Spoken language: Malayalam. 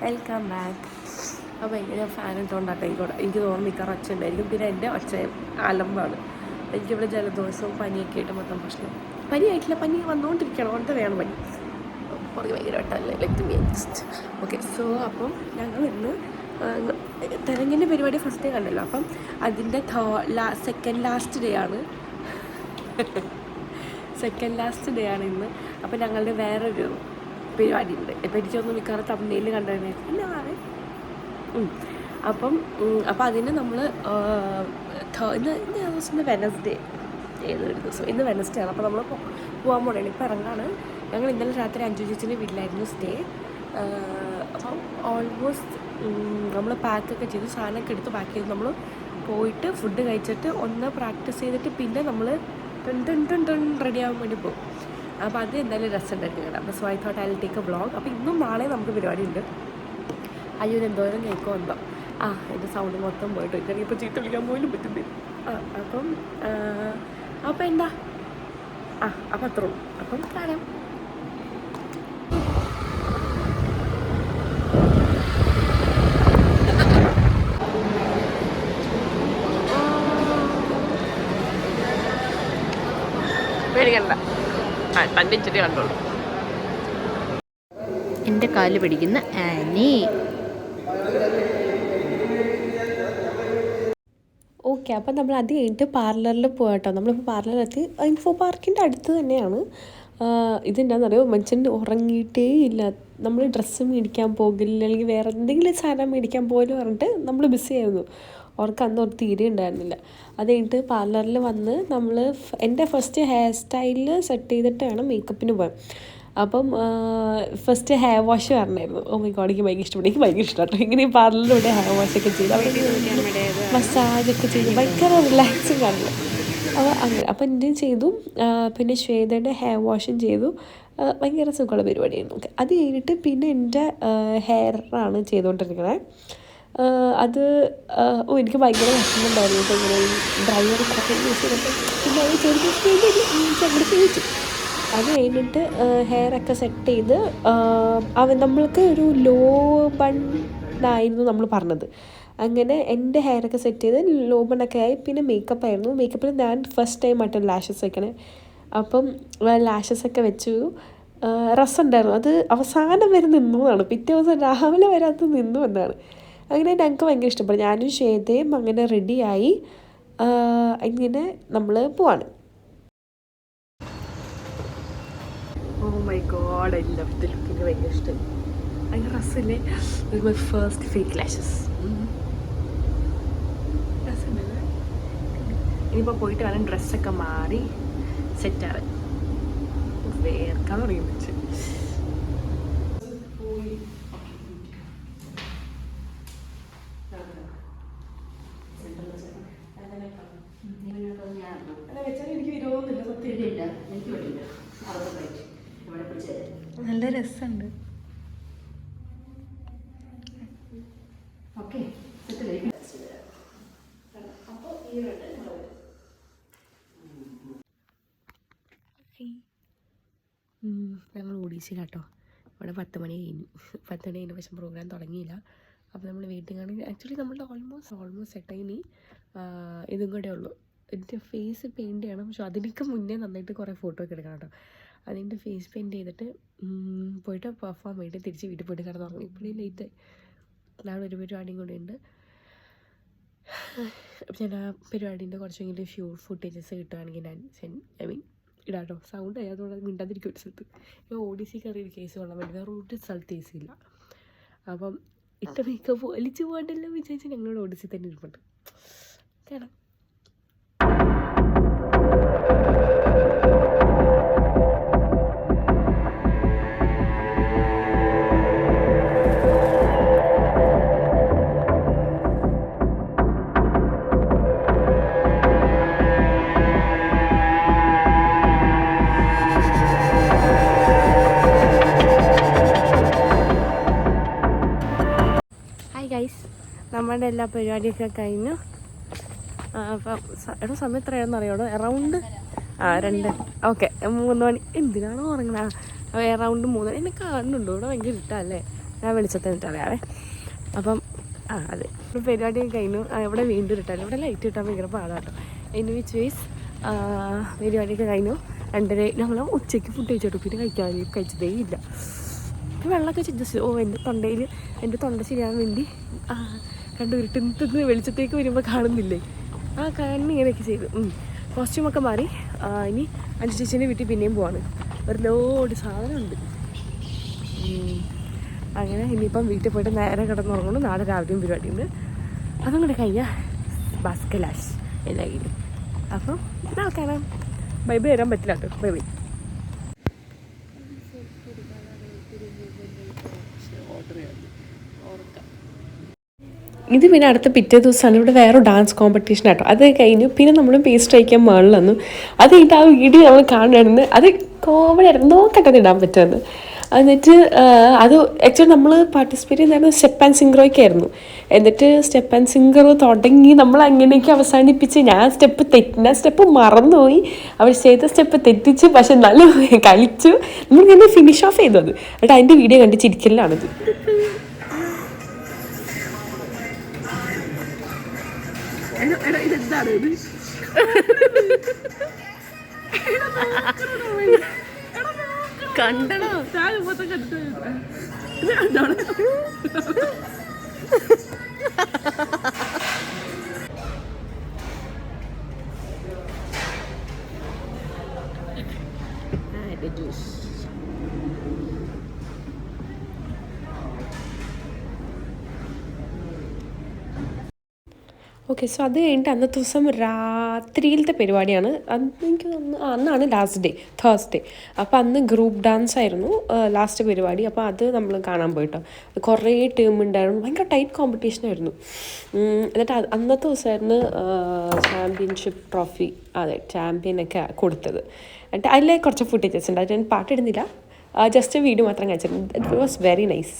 Welcome back. അപ്പോൾ ഇങ്ങനെ ഫാൻ ഇട്ടുകൊണ്ടാട്ടോ എനിക്ക് തോന്നുന്നു മിക്കവാറും ഒച്ച ഉണ്ടായിരിക്കും. പിന്നെ എൻ്റെ ഒച്ച അലമ്പാണ്. എനിക്കിവിടെ ജലദോഷവും പനിയൊക്കെ ആയിട്ട് മൊത്തം പ്രശ്നം. പനിയായിട്ടില്ല, പനി വന്നുകൊണ്ടിരിക്കണം, കൊണ്ട് വേണം പനി. പുറകെ ഭയങ്കരമായിട്ടല്ലേ let me next. Okay, so അപ്പം ഞങ്ങൾ ഇന്ന് തെരഞ്ഞിൻ്റെ പരിപാടി ഫസ്റ്റ് ഡേ കണ്ടല്ലോ. അപ്പം അതിൻ്റെ സെക്കൻഡ് ലാസ്റ്റ് ഡേ ആണ് ഇന്ന്. അപ്പം ഞങ്ങളുടെ വേറൊരു പരിപാടി ഉണ്ട്. ഇപ്പം എനിക്കൊന്നും മിക്കവാറും തമിഴിൽ കണ്ടതിന് പിന്നെ മാറി. അപ്പം അതിന് നമ്മൾ ഇന്ന് വെനസ്ഡേ ഏതൊരു ദിവസം, ഇന്ന് വെനസ്ഡേ ആണ്. അപ്പോൾ നമ്മൾ പോകാൻ പോകണേ, ഇപ്പം ഇറങ്ങാണ്. ഞങ്ങൾ ഇന്നലെ രാത്രി അഞ്ജു ചേച്ചിൻ്റെ വീട്ടിലായിരുന്നു സ്റ്റേ. അപ്പം ഓൾമോസ്റ്റ് നമ്മൾ പാക്കൊക്കെ ചെയ്തു, സാധനമൊക്കെ എടുത്ത് പാക്ക് ചെയ്ത് നമ്മൾ പോയിട്ട് ഫുഡ് കഴിച്ചിട്ട് ഒന്ന് പ്രാക്ടീസ് ചെയ്തിട്ട് പിന്നെ നമ്മൾ റെഡി ആവാൻ വേണ്ടി പോകും. അപ്പോൾ അത് എന്തായാലും രസമുണ്ടായിരിക്കും കേട്ടോ. അപ്പോൾ so I thought I will take A vlog. അപ്പോൾ ഇന്നും നാളെ നമുക്ക് പരിപാടി ഉണ്ട്. അയ്യോ എന്തോരം കേൾക്കോ എന്തോ എൻ്റെ സൗണ്ട് മൊത്തം പോയിട്ട് എനിക്കിപ്പോൾ ചീത്ത വിളിക്കാൻ പോലും പറ്റുന്നില്ല. അപ്പം എന്താ അപ്പം അത്രേ ഉള്ളൂ. അപ്പം കാണാം. പേടിക്കണ്ട, കണ്ടിച്ചിട്ട് കണ്ടോളൂ. എൻ്റെ കാല് പിടിക്കുന്ന ആനി. ഓക്കെ, അപ്പം നമ്മൾ അത് കഴിഞ്ഞിട്ട് പാർലറിൽ പോകട്ടോ. നമ്മളിപ്പോൾ പാർലറിലെത്തി. ഇൻഫോ പാർക്കിൻ്റെ അടുത്ത് തന്നെയാണ്. ഇതെന്താണെന്നറിയോ, മനുഷ്യൻ ഉറങ്ങിയിട്ടേ ഇല്ല. നമ്മൾ ഡ്രസ്സ് മേടിക്കാൻ പോകില്ല, അല്ലെങ്കിൽ വേറെ എന്തെങ്കിലും സാധനം മേടിക്കാൻ പോലും പറഞ്ഞിട്ട് നമ്മൾ ബിസി ആയിരുന്നു. അവർക്ക് അന്ന് ഒരു തീരെ ഉണ്ടായിരുന്നില്ല. അത് കഴിഞ്ഞിട്ട് പാർലറിൽ വന്ന് നമ്മൾ എൻ്റെ ഫസ്റ്റ് ഹെയർ സ്റ്റൈലിൽ സെറ്റ് ചെയ്തിട്ട് വേണം മേക്കപ്പിന് പോകാൻ. അപ്പം ഫസ്റ്റ് ഹെയർ വാഷ് പറഞ്ഞായിരുന്നു. ഓ മൈ ഗോഡ്, എനിക്ക് ഭയങ്കര ഇഷ്ടപ്പെട്ടു. എനിക്ക് ഭയങ്കര ഇഷ്ടമാട്ടോ ഇങ്ങനെ പാർലറിലൂടെ ഹെയർ വാഷൊക്കെ ചെയ്ത് അവിടെ മസാജൊക്കെ ചെയ്ത് ഭയങ്കര റിലാക്സിങ് ആണല്ലോ. അപ്പോൾ അങ്ങനെ അപ്പം എന്തും ചെയ്തു. പിന്നെ ശ്വേതയുടെ ഹെയർ വാഷും ചെയ്തു. ഭയങ്കര സുഖമുള്ള പരിപാടിയായിരുന്നു. ഓക്കെ, അത് കഴിഞ്ഞിട്ട് പിന്നെ എൻ്റെ ഹെയറാണ് ചെയ്തുകൊണ്ടിരിക്കണേ. അത് എനിക്ക് ഭയങ്കര വിഷമമുണ്ടായിരുന്നു. ഇപ്പോൾ ഇങ്ങനെ ഡ്രൈവർ കറക്റ്റ് യൂസ് ചെയ്തിട്ട് പിന്നെ അത് ചെയ്ത് ചോദിച്ചു. അത് കഴിഞ്ഞിട്ട് ഹെയറൊക്കെ സെറ്റ് ചെയ്ത് നമ്മൾക്ക് ഒരു ലോ ബണ്ണായിരുന്നു നമ്മൾ പറഞ്ഞത്. അങ്ങനെ എൻ്റെ ഹെയറൊക്കെ സെറ്റ് ചെയ്ത് ലോ ബണ്ണൊക്കെ ആയി. പിന്നെ മേക്കപ്പ് ആയിരുന്നു. മേക്കപ്പിൽ ഞാൻ ഫസ്റ്റ് ടൈം ആയിട്ട് ലാഷസ് വെക്കണേ. അപ്പം ലാഷസൊക്കെ വെച്ചു. രസമുണ്ടായിരുന്നു. അത് അവസാനം വരെ നിന്നു എന്നാണ്, പിറ്റേ ദിവസം രാവിലെ വരെ അത് നിന്നു എന്നാണ്. അങ്ങനെ ഞങ്ങൾക്ക് ഭയങ്കര ഇഷ്ടപ്പെട്ടു. ഞാനും ശ്വേതയും അങ്ങനെ റെഡിയായി ഇങ്ങനെ നമ്മൾ പോവാണ്. Oh my God, I love the look. എനിക്ക് ഭയങ്കര ഇഷ്ടം. ഭയങ്കര രസമില്ലേ? My first fake lashes. രസമുണ്ടല്ലേ? ഇനിയിപ്പോൾ പോയിട്ട് വേണം ഡ്രസ്സൊക്കെ മാറി സെറ്റാവാൻ. വേർക്കാൻ തുടങ്ങി വെച്ച്. നല്ല രസമുണ്ട്. ഞങ്ങൾ ഒഡീസിലാട്ടോ. ഇവിടെ 10 മണി കഴിഞ്ഞു. 10 മണി കഴിഞ്ഞ പക്ഷേ പ്രോഗ്രാം തുടങ്ങിയില്ല. അപ്പോൾ നമ്മൾ വെയിറ്റിംഗ് ആണെങ്കിൽ ആക്ച്വലി നമ്മളുടെ ഓൾമോസ്റ്റ് സെറ്റായി. ഇനി ഇതും കൂടെ ഉള്ളൂ. എൻ്റെ ഫേസ് പെയിൻറ്റ് ചെയ്യണം. പക്ഷെ അതിനൊക്കെ മുന്നേ നന്നായിട്ട് കുറേ ഫോട്ടോ ഒക്കെ എടുക്കണം കേട്ടോ. അതിൻ്റെ ഫേസ് പെയിൻറ്റ് ചെയ്തിട്ട് പോയിട്ട് പെർഫോം ചെയ്തിട്ട് തിരിച്ച് വീട്ടിൽ പോയിട്ട് കിടന്നുറങ്ങി. ഇപ്പോഴും ലേറ്റായി. നാളെ ഒരു പരിപാടിയും കൂടെ ഉണ്ട്. ഞാൻ ആ പരിപാടീൻ്റെ കുറച്ചെങ്കിലും ഫുട്ടേജസ് കിട്ടുകയാണെങ്കിൽ ഞാൻ ഇടാട്ടോ. സൗണ്ട് അതുകൊണ്ട് മിണ്ടാതിരിക്കും ഒരു സ്ഥലത്ത്. ഓഡിസി കയറി ഒരു കേസ് കൊള്ളാൻ വേണ്ടി വേറെ ഒരു സ്ഥലത്ത് ഏസി ഇല്ല. അപ്പം ഇട്ട മേക്കപ്പ് വലിച്ചു പോകണ്ടല്ലോ വിചാരിച്ച് ഞങ്ങളോട് ഓഡിസി തന്നെ ഇരിപ്പുണ്ട്. കേടാം. നമ്മുടെ എല്ലാ പരിപാടിയൊക്കെ കഴിഞ്ഞു. അപ്പം സമയം എത്രയാണെന്ന് അറിയാമോ? അറൗണ്ട് 2 3 മണി. എന്തിനാണോ ഉറങ്ങണ? അറൗണ്ട് 3 മണി. എന്നെ കാണുന്നുണ്ടോ? ഇവിടെ ഭയങ്കര ഇഷ്ടമല്ലേ? ഞാൻ വെളിച്ചത്തിൽ നിന്നിട്ടറിയാവേ. അപ്പം അതെ ഒരു പരിപാടിയൊക്കെ കഴിഞ്ഞു. ഇവിടെ വീണ്ടും ഇട്ടാലും ഇവിടെ ലൈറ്റ് കിട്ടാൻ ഭയങ്കര പാടാട്ടോ. ഇനി വിച്ച് വേസ് പരിപാടിയൊക്കെ കഴിഞ്ഞു. 2:30 ഞങ്ങൾ ഉച്ചയ്ക്ക് ഫുഡ് കഴിച്ചിട്ടു. പിന്നെ കഴിച്ചതേ ഇല്ല. വെള്ളമൊക്കെ ജസ്റ്റ് എൻ്റെ തൊണ്ട ശരിയാൻ വേണ്ടി കണ്ടു ഇരുട്ടുന്ന് വെളിച്ചത്തേക്ക് വരുമ്പോൾ കാണുന്നില്ലേ, കണ്ണിങ്ങനെയൊക്കെ ചെയ്തു. കോസ്റ്റ്യൂമൊക്കെ മാറി. ഇനി അഞ്ചു ചേച്ചീൻ്റെ വീട്ടിൽ പിന്നെയും പോവാണ്. ഒരു ലോഡ് സാധനമുണ്ട്. അങ്ങനെ ഇനിയിപ്പം വീട്ടിൽ പോയിട്ട് നേരെ കിടന്നുറങ്ങണം. നാളെ രാവിലെയും പരിപാടിയുണ്ട്. അതും കൂടെ കഴിഞ്ഞാൽ ബാസ്കലാഷ് എല്ലാ കയ്യിലും. അപ്പം നാളെ കാണാം. ബൈ ബൈ വരാൻ പറ്റില്ല കേട്ടോ. Bye bye. ഇത് പിന്നെ അടുത്ത പിറ്റേ ദിവസമാണ്. ഇവിടെ വേറെ ഡാൻസ് കോമ്പറ്റീഷൻ ആട്ടോ. അത് കഴിഞ്ഞു. പിന്നെ നമ്മൾ പേസ്റ്റ് അയക്കാൻ മുകളിൽ വന്നു. അത് കഴിഞ്ഞിട്ട് ആ വീഡിയോ നമ്മൾ കാണുകയാണെന്ന്. അത് കോമഡി ആയിരുന്നു. നോക്കട്ടെ ഇടാൻ പറ്റുമെന്ന്. എന്നിട്ട് അത് ആക്ച്വലി നമ്മൾ പാർട്ടിസിപ്പേറ്റ് ചെയ്യുന്നത് സ്റ്റെപ്പ് ആൻഡ് സിംഗറോയ്ക്കായിരുന്നു. എന്നിട്ട് സ്റ്റെപ്പ് ആൻഡ് സിംഗർ തുടങ്ങി നമ്മൾ അങ്ങനെയൊക്കെ അവസാനിപ്പിച്ച് ഞാൻ സ്റ്റെപ്പ് മറന്നുപോയി. അവർ ചെയ്ത സ്റ്റെപ്പ് തെറ്റിച്ച്. പക്ഷെ നല്ല കളിച്ചു. നമ്മളിങ്ങനെ ഫിനിഷ് ഓഫ് ചെയ്തു. അത് എന്നിട്ട് അതിൻ്റെ വീഡിയോ കണ്ട് ചിരിക്കലാണിത്. കണ്ടോ ജ്യൂസ്. ഓക്കെ, സോ അത് കഴിഞ്ഞിട്ട് അന്നത്തെ ദിവസം രാത്രിയിലത്തെ പരിപാടിയാണ്. അന്ന് എനിക്ക് തോന്നുന്നു അന്നാണ് ലാസ്റ്റ് ഡേ, തേഴ്സ്ഡേ. അപ്പോൾ അന്ന് ഗ്രൂപ്പ് ഡാൻസ് ആയിരുന്നു ലാസ്റ്റ് പരിപാടി. അപ്പോൾ അത് നമ്മൾ കാണാൻ പോയിട്ടോ. കുറേ ടീം ഉണ്ടായിരുന്നു. ഭയങ്കര ടൈറ്റ് കോമ്പറ്റീഷനായിരുന്നു. എന്നിട്ട് അന്നത്തെ ദിവസമായിരുന്നു ചാമ്പ്യൻഷിപ്പ് ട്രോഫി, അതെ ചാമ്പ്യനൊക്കെ കൊടുത്തത്. എന്നിട്ട് അതിലെ കുറച്ച് ഫുട്ടേജസ് ഉണ്ട്. അത് ഞാൻ പാട്ടിടുന്നില്ല, ജസ്റ്റ് വീഡിയോ മാത്രം കാണിച്ചിരുന്നു. It was very nice.